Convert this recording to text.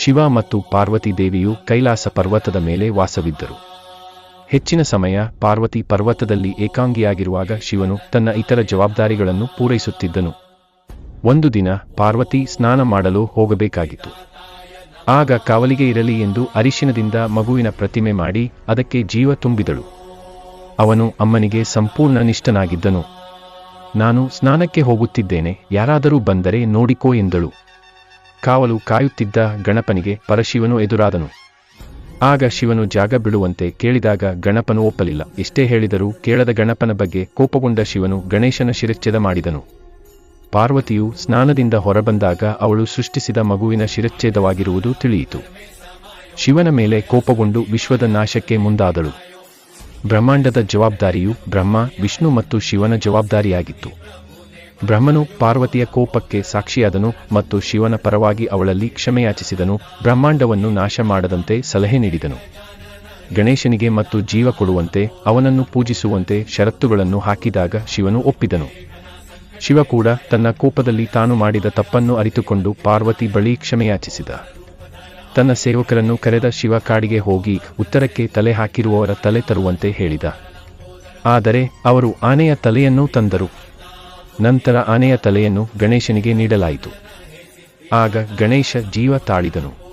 ಶಿವ ಮತ್ತು ಪಾರ್ವತಿ ದೇವಿಯು ಕೈಲಾಸ ಪರ್ವತದ ಮೇಲೆ ವಾಸವಿದ್ದರು. ಹೆಚ್ಚಿನ ಸಮಯ ಪಾರ್ವತಿ ಪರ್ವತದಲ್ಲಿ ಏಕಾಂಗಿಯಾಗಿರುವಾಗ ಶಿವನು ತನ್ನ ಇತರ ಜವಾಬ್ದಾರಿಗಳನ್ನು ಪೂರೈಸುತ್ತಿದ್ದನು. ಒಂದು ದಿನ ಪಾರ್ವತಿ ಸ್ನಾನ ಮಾಡಲು ಹೋಗಬೇಕಾಗಿತ್ತು. ಆಗ ಕಾವಲಿಗೆ ಇರಲಿ ಎಂದು ಅರಿಶಿನದಿಂದ ಮಗುವಿನ ಪ್ರತಿಮೆ ಮಾಡಿ ಅದಕ್ಕೆ ಜೀವ ತುಂಬಿದಳು. ಅವನು ಅಮ್ಮನಿಗೆ ಸಂಪೂರ್ಣ ನಿಷ್ಠನಾಗಿದ್ದನು. ನಾನು ಸ್ನಾನಕ್ಕೆ ಹೋಗುತ್ತಿದ್ದೇನೆ, ಯಾರಾದರೂ ಬಂದರೆ ನೋಡಿಕೋ ಎಂದಳು. ಕಾವಲು ಕಾಯುತ್ತಿದ್ದ ಗಣಪನಿಗೆ ಪರಶಿವನು ಎದುರಾದನು. ಆಗ ಶಿವನು ಜಾಗ ಬಿಡುವಂತೆ ಕೇಳಿದಾಗ ಗಣಪನು ಒಪ್ಪಲಿಲ್ಲ. ಎಷ್ಟೇ ಹೇಳಿದರೂ ಕೇಳದ ಗಣಪನ ಬಗ್ಗೆ ಕೋಪಗೊಂಡ ಶಿವನು ಗಣೇಶನ ಶಿರಚ್ಛೇದ ಮಾಡಿದನು. ಪಾರ್ವತಿಯು ಸ್ನಾನದಿಂದ ಹೊರಬಂದಾಗ ಅವಳು ಸೃಷ್ಟಿಸಿದ ಮಗುವಿನ ಶಿರಚ್ಛೇದವಾಗಿರುವುದು ತಿಳಿಯಿತು. ಶಿವನ ಮೇಲೆ ಕೋಪಗೊಂಡು ವಿಶ್ವದ ನಾಶಕ್ಕೆ ಮುಂದಾದಳು. ಬ್ರಹ್ಮಾಂಡದ ಜವಾಬ್ದಾರಿಯು ಬ್ರಹ್ಮ, ವಿಷ್ಣು ಮತ್ತು ಶಿವನ ಜವಾಬ್ದಾರಿಯಾಗಿತ್ತು. ಬ್ರಹ್ಮನು ಪಾರ್ವತಿಯ ಕೋಪಕ್ಕೆ ಸಾಕ್ಷಿಯಾದನು ಮತ್ತು ಶಿವನ ಪರವಾಗಿ ಅವಳಲ್ಲಿ ಕ್ಷಮೆಯಾಚಿಸಿದನು. ಬ್ರಹ್ಮಾಂಡವನ್ನು ನಾಶ ಮಾಡದಂತೆ ಸಲಹೆ ನೀಡಿದನು. ಗಣೇಶನಿಗೆ ಮತ್ತು ಜೀವ ಕೊಡುವಂತೆ, ಅವನನ್ನು ಪೂಜಿಸುವಂತೆ ಷರತ್ತುಗಳನ್ನು ಹಾಕಿದಾಗ ಶಿವನು ಒಪ್ಪಿದನು. ಶಿವ ಕೂಡ ತನ್ನ ಕೋಪದಲ್ಲಿ ತಾನು ಮಾಡಿದ ತಪ್ಪನ್ನು ಅರಿತುಕೊಂಡು ಪಾರ್ವತಿ ಬಳಿ ಕ್ಷಮೆಯಾಚಿಸಿದ. ತನ್ನ ಸೇವಕರನ್ನು ಕರೆದ ಶಿವ ಕಾಡಿಗೆ ಹೋಗಿ ಉತ್ತರಕ್ಕೆ ತಲೆ ಹಾಕಿರುವವರ ತಲೆ ತರುವಂತೆ ಹೇಳಿದ. ಆದರೆ ಅವರು ಆನೆಯ ತಲೆಯನ್ನೂ ತಂದರು. ನಂತರ ಆನೆಯ ತಲೆಯನ್ನು ಗಣೇಶನಿಗೆ ನೀಡಲಾಯಿತು. ಆಗ ಗಣೇಶ ಜೀವ ತಾಳಿದನು.